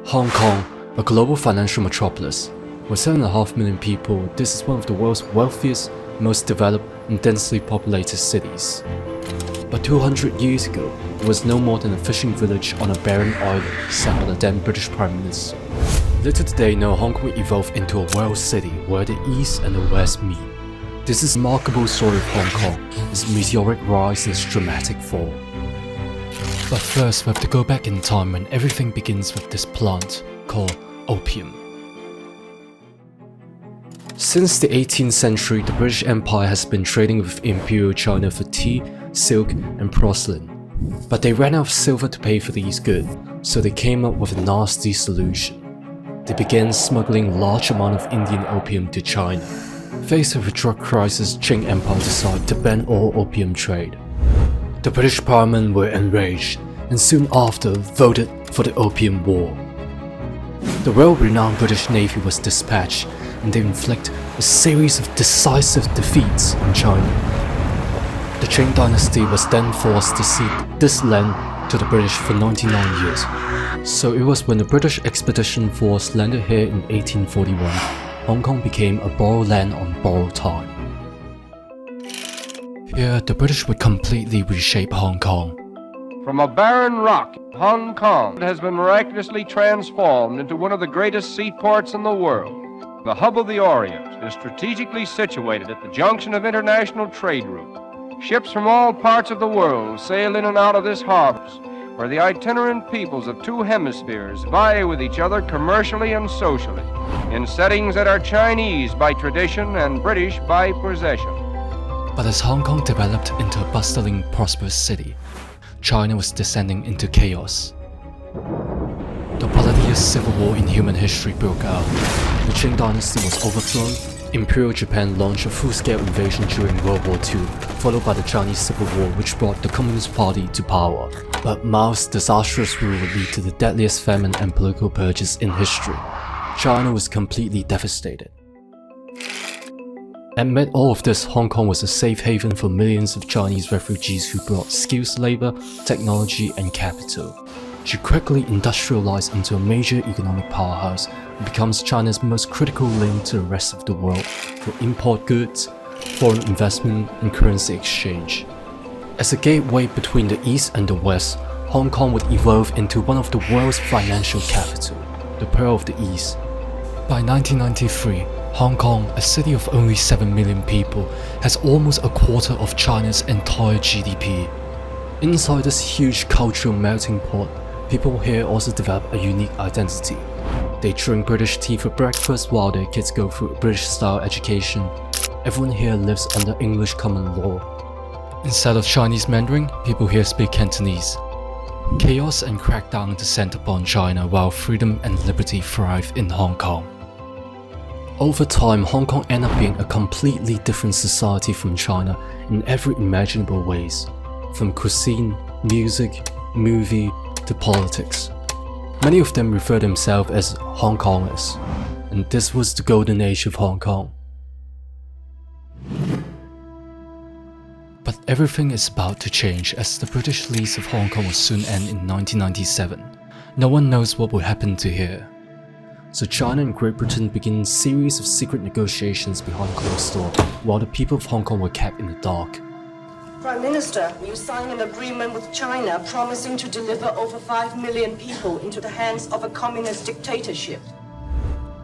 Hong Kong, a global financial metropolis. With 7.5 million people, this is one of the world's wealthiest, most developed and densely populated cities. But 200 years ago, it was no more than a fishing village on a barren island set by the then British Prime Minister. Little did they know Hong Kong evolved into a world city where the East and the West meet. This is a remarkable story of Hong Kong, its meteoric rise and its dramatic fall. But first we have to go back in time when everything begins with this plant called opium. Since the 18th century, the British Empire has been trading with Imperial China for tea, silk and porcelain. But they ran out of silver to pay for these goods, so they came up with a nasty solution. They began smuggling large amounts of Indian opium to China. Faced with a drug crisis, Qing Empire decided to ban all opium trade. The British Parliament were enraged and soon after voted for the Opium War. The well-renowned British Navy was dispatched and they inflicted a series of decisive defeats in China. The Qing dynasty was then forced to cede this land to the British for 99 years. So it was when the British Expedition Force landed here in 1841, Hong Kong became a borrowed land on borrowed time. Here, the British would completely reshape Hong Kong. From a barren rock, Hong Kong has been miraculously transformed into one of the greatest seaports in the world. The hub of the Orient is strategically situated at the junction of international trade routes. Ships from all parts of the world sail in and out of this harbor, where the itinerant peoples of two hemispheres vie with each other commercially and socially, in settings that are Chinese by tradition and British by possession. But as Hong Kong developed into a bustling, prosperous city, China was descending into chaos. The bloodiest civil war in human history broke out. The Qing dynasty was overthrown. Imperial Japan launched a full-scale invasion during World War II, followed by the Chinese Civil War, which brought the Communist Party to power. But Mao's disastrous rule would lead to the deadliest famine and political purges in history. China was completely devastated. Amid all of this, Hong Kong was a safe haven for millions of Chinese refugees who brought skilled labor, technology and capital. She quickly industrialized into a major economic powerhouse and becomes China's most critical link to the rest of the world for import goods, foreign investment and currency exchange. As a gateway between the East and the West, Hong Kong would evolve into one of the world's financial capital, the Pearl of the East. By 1993, Hong Kong, a city of only 7 million people, has almost a quarter of China's entire GDP. Inside this huge cultural melting pot, people here also develop a unique identity. They drink British tea for breakfast while their kids go through a British-style education. Everyone here lives under English common law. Instead of Chinese Mandarin, people here speak Cantonese. Chaos and crackdown descend upon China while freedom and liberty thrive in Hong Kong. Over time, Hong Kong ended up being a completely different society from China in every imaginable ways, from cuisine, music, movie, to politics. Many of them refer themselves as Hong Kongers, and this was the golden age of Hong Kong. But everything is about to change as the British lease of Hong Kong will soon end in 1997. No one knows what will happen to here. So China and Great Britain begin a series of secret negotiations behind closed doors, while the people of Hong Kong were kept in the dark. Prime Minister, you signed an agreement with China promising to deliver over 5 million people into the hands of a communist dictatorship.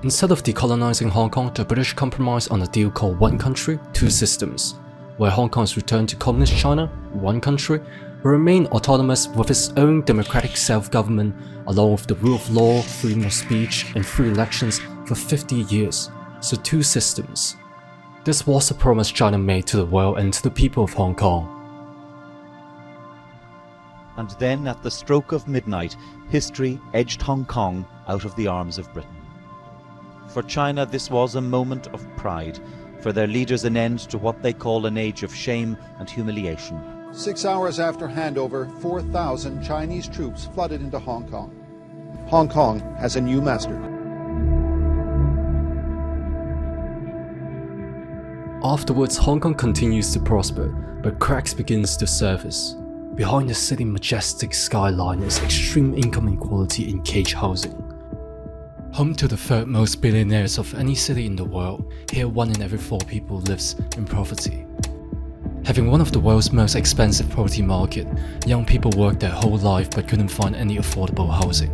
Instead of decolonizing Hong Kong, the British compromised on a deal called One Country, Two Systems, where Hong Kong is returned to Communist China, one country, will remain autonomous with its own democratic self-government along with the rule of law, freedom of speech and free elections for 50 years, so two systems. This was a promise China made to the world and to the people of Hong Kong. And then at the stroke of midnight, history edged Hong Kong out of the arms of Britain. For China this was a moment of pride, for their leaders an end to what they call an age of shame and humiliation. 6 hours after handover, 4,000 Chinese troops flooded into Hong Kong. Hong Kong has a new master. Afterwards, Hong Kong continues to prosper, but cracks begins to surface. Behind the city's majestic skyline is extreme income inequality in cage housing. Home to the third most billionaires of any city in the world, here 1 in every 4 people lives in poverty. Having one of the world's most expensive property market, young people worked their whole life but couldn't find any affordable housing.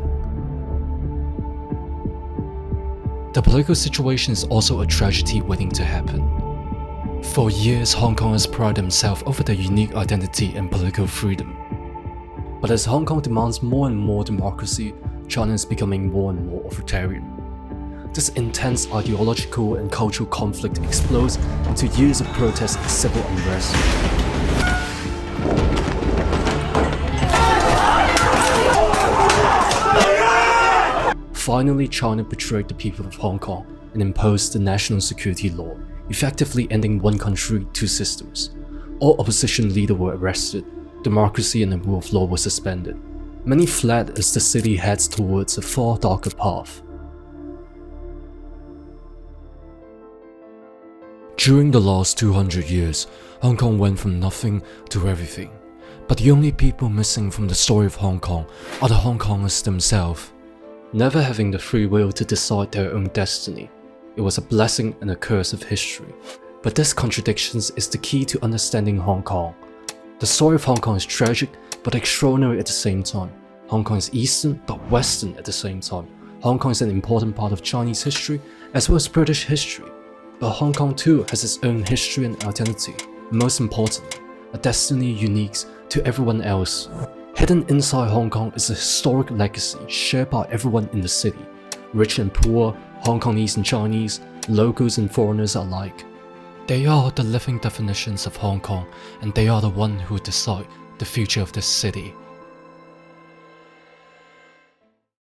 The political situation is also a tragedy waiting to happen. For years, Hong Kong has prided themselves over their unique identity and political freedom. But as Hong Kong demands more and more democracy, China is becoming more and more authoritarian. This intense ideological and cultural conflict explodes into years of protests and civil unrest. Finally, China betrayed the people of Hong Kong and imposed the national security law, effectively ending one country, two systems. All opposition leaders were arrested, democracy and the rule of law were suspended. Many fled as the city heads towards a far darker path. During the last 200 years, Hong Kong went from nothing to everything. But the only people missing from the story of Hong Kong are the Hong Kongers themselves. Never having the free will to decide their own destiny, it was a blessing and a curse of history. But this contradiction is the key to understanding Hong Kong. The story of Hong Kong is tragic but extraordinary at the same time. Hong Kong is Eastern but Western at the same time. Hong Kong is an important part of Chinese history as well as British history. But Hong Kong too has its own history and identity. Most importantly, a destiny unique to everyone else. Hidden inside Hong Kong is a historic legacy shared by everyone in the city. Rich and poor, Hong Kongese and Chinese, locals and foreigners alike. They are the living definitions of Hong Kong, and they are the ones who decide the future of this city.